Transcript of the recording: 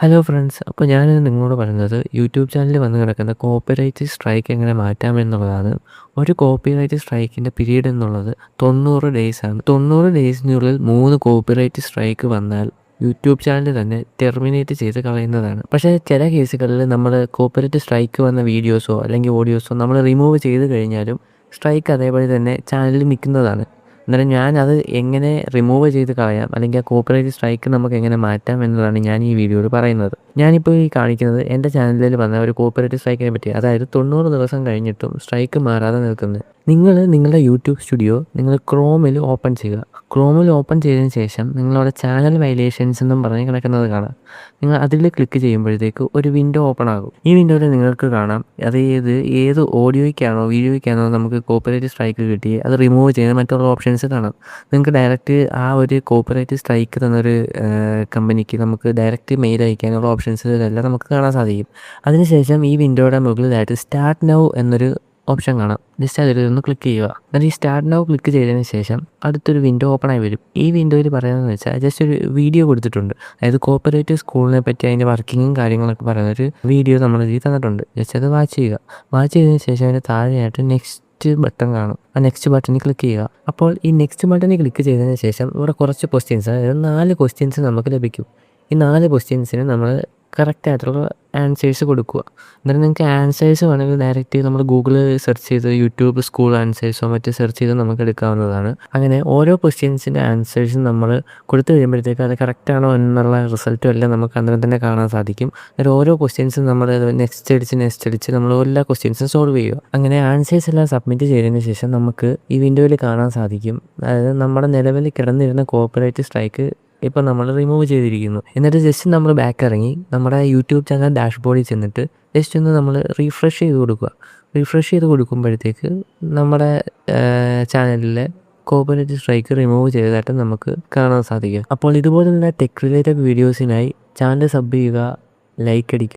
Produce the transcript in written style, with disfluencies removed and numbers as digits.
Hello friends, അപ്പോൾ ഞാൻ നിങ്ങളോട് പറയുന്നത് യൂട്യൂബ് ചാനലിൽ വന്ന് കിടക്കുന്ന കോപ്പിറൈറ്റ് സ്ട്രൈക്ക് എങ്ങനെ മാറ്റാമെന്നുള്ളതാണ്. ഒരു കോപ്പിറൈറ്റ് സ്ട്രൈക്കിൻ്റെ പീരീഡ് എന്നുള്ളത് 90 ഡേയ്സ് ആണ്. 90 ഡേയ്സിനുള്ളിൽ 3 കോപ്പിറൈറ്റ് സ്ട്രൈക്ക് വന്നാൽ യൂട്യൂബ് ചാനൽ തന്നെ ടെർമിനേറ്റ് ചെയ്ത് കളയുന്നതാണ്. പക്ഷേ ചില കേസുകളിൽ നമ്മൾ കോപ്പിറൈറ്റ് സ്ട്രൈക്ക് വന്ന വീഡിയോസോ അല്ലെങ്കിൽ ഓഡിയോസോ നമ്മൾ റിമൂവ് ചെയ്ത് കഴിഞ്ഞാലും സ്ട്രൈക്ക് അതേപോലെ തന്നെ ചാനലിൽ നിൽക്കുന്നതാണ്. അന്നേരം ഞാനത് എങ്ങനെ റിമൂവ് ചെയ്ത് കളയാം, അല്ലെങ്കിൽ ആ കോപ്പിറൈറ്റ് സ്ട്രൈക്ക് നമുക്ക് എങ്ങനെ മാറ്റാം എന്നതാണ് ഞാൻ ഈ വീഡിയോയിൽ പറയുന്നത്. ഞാനിപ്പോൾ ഈ കാണിക്കുന്നത് എൻ്റെ ചാനലിൽ വന്ന ഒരു കോപ്പിറൈറ്റ് സ്ട്രൈക്കിനെ പറ്റി. അതായത് 90 ദിവസം കഴിഞ്ഞിട്ടും സ്ട്രൈക്ക് മാറാതെ നിൽക്കുന്നത്. നിങ്ങളുടെ യൂട്യൂബ് സ്റ്റുഡിയോ നിങ്ങൾ ക്രോമിൽ ഓപ്പൺ ചെയ്യുക. ക്രോമിൽ ഓപ്പൺ ചെയ്തതിന് ശേഷം നിങ്ങളവിടെ ചാനൽ വയലേഷൻസ് എന്നും പറഞ്ഞ് കിടക്കുന്നത് കാണാം. നിങ്ങൾ അതിൽ ക്ലിക്ക് ചെയ്യുമ്പോഴത്തേക്ക് ഒരു വിൻഡോ ഓപ്പൺ ആകും. ഈ വിൻഡോയിൽ നിങ്ങൾക്ക് കാണാം ഏത് ഓഡിയോയ്ക്കാണോ വീഡിയോയ്ക്കാണോ നമുക്ക് കോപ്പിറൈറ്റ് സ്ട്രൈക്ക് കിട്ടി അത് റിമൂവ് ചെയ്യുന്ന മറ്റുള്ള ഓപ്ഷൻസ് കാണാം. നിങ്ങൾക്ക് ഡയറക്റ്റ് ആ ഒരു കോപ്പിറൈറ്റ് സ്ട്രൈക്ക് തന്നൊരു കമ്പനിക്ക് നമുക്ക് ഡയറക്റ്റ് മെയിൽ അയക്കാനുള്ള ഓപ്ഷൻസിലെല്ലാം നമുക്ക് കാണാൻ സാധിക്കും. അതിനുശേഷം ഈ വിൻഡോയുടെ മുകളിലായിട്ട് സ്റ്റാർട്ട് നൗ എന്നൊരു ഓപ്ഷൻ കാണാം. ജസ്റ്റ് അതിലൊന്ന് ക്ലിക്ക് ചെയ്യുക. എന്നിട്ട് ഈ സ്റ്റാർട്ട് നൗ ക്ലിക്ക് ചെയ്തതിന് ശേഷം അടുത്തൊരു വിൻഡോ ഓപ്പൺ ആയി വരും. ഈ വിൻഡോയിൽ പറയുന്നതെന്ന് വെച്ചാൽ ജസ്റ്റ് ഒരു വീഡിയോ കൊടുത്തിട്ടുണ്ട്. അതായത് കോപ്പറേറ്റീവ് സ്കൂളിനെ പറ്റി അതിൻ്റെ വർക്കിങ്ങും കാര്യങ്ങളൊക്കെ പറയുന്നൊരു വീഡിയോ നമ്മൾ ഇതിൽ തന്നിട്ടുണ്ട്. ജസ്റ്റ് അത് വാച്ച് ചെയ്യുക. വാച്ച് ചെയ്തതിന് ശേഷം അതിന് താഴെയായിട്ട് നെക്സ്റ്റ് ബട്ടൺ കാണും. ആ നെക്സ്റ്റ് ബട്ടണിൽ ക്ലിക്ക് ചെയ്യുക. അപ്പോൾ ഈ നെക്സ്റ്റ് ബട്ടണിൽ ക്ലിക്ക് ചെയ്തതിന് ശേഷം ഇവിടെ കുറച്ച് ക്വസ്റ്റ്യൻസ്, അതായത് 4 ക്വസ്റ്റ്യൻസ് നമുക്ക് ലഭിക്കും. ഈ 4 ക്വസ്റ്റ്യൻസിന് നമ്മൾ കറക്റ്റായിട്ടുള്ള ആൻസേഴ്സ് കൊടുക്കുക. എന്നിട്ട് നിങ്ങൾക്ക് ആൻസേഴ്സ് വേണമെങ്കിൽ ഡയറക്റ്റ് നമ്മൾ ഗൂഗിൾ സെർച്ച് ചെയ്ത് യൂട്യൂബ് സ്കൂൾ ആൻസേഴ്സോ മറ്റോ സെർച്ച് ചെയ്ത് നമുക്ക് എടുക്കാവുന്നതാണ്. അങ്ങനെ ഓരോ ക്വസ്റ്റ്യൻസിൻ്റെ ആൻസേഴ്സും നമ്മൾ കൊടുത്തു കഴിയുമ്പോഴത്തേക്ക് അത് കറക്റ്റാണോ എന്നുള്ള റിസൾട്ടും എല്ലാം നമുക്ക് അന്നേരം തന്നെ കാണാൻ സാധിക്കും. എന്നിട്ട് ഓരോ ക്വസ്റ്റ്യൻസും നമ്മൾ നെക്സ്റ്റ് അടിച്ച് നമ്മൾ എല്ലാ ക്വസ്റ്റ്യൻസും സോൾവ് ചെയ്യുക. അങ്ങനെ ആൻസേഴ്സ് എല്ലാം സബ്മിറ്റ് ചെയ്തതിന് ശേഷം നമുക്ക് ഈ വിൻഡോയിൽ കാണാൻ സാധിക്കും. അതായത് നമ്മുടെ നിലവിൽ കിടന്നിരുന്ന കോപ്പിറൈറ്റ് സ്ട്രൈക്ക് ഇപ്പോൾ നമ്മൾ റിമൂവ് ചെയ്തിരിക്കുന്നു. എന്നിട്ട് ജസ്റ്റ് നമ്മൾ ബാക്ക് ഇറങ്ങി നമ്മുടെ യൂട്യൂബ് ചാനൽ ഡാഷ്ബോർഡിൽ ചെന്നിട്ട് ജസ്റ്റ് ഒന്ന് നമ്മൾ റീഫ്രഷ് ചെയ്ത് കൊടുക്കുക. റീഫ്രഷ് ചെയ്ത് കൊടുക്കുമ്പോഴത്തേക്ക് നമ്മുടെ ചാനലിലെ കോപ്പിറൈറ്റ് സ്ട്രൈക്ക് റിമൂവ് ചെയ്തതായിട്ട് നമുക്ക് കാണാൻ സാധിക്കും. അപ്പോൾ ഇതുപോലുള്ള ടെക് റിലേറ്റഡ് വീഡിയോസിനായി ചാനൽ സബ് ചെയ്യുക, ലൈക്ക് അടിക്കുക.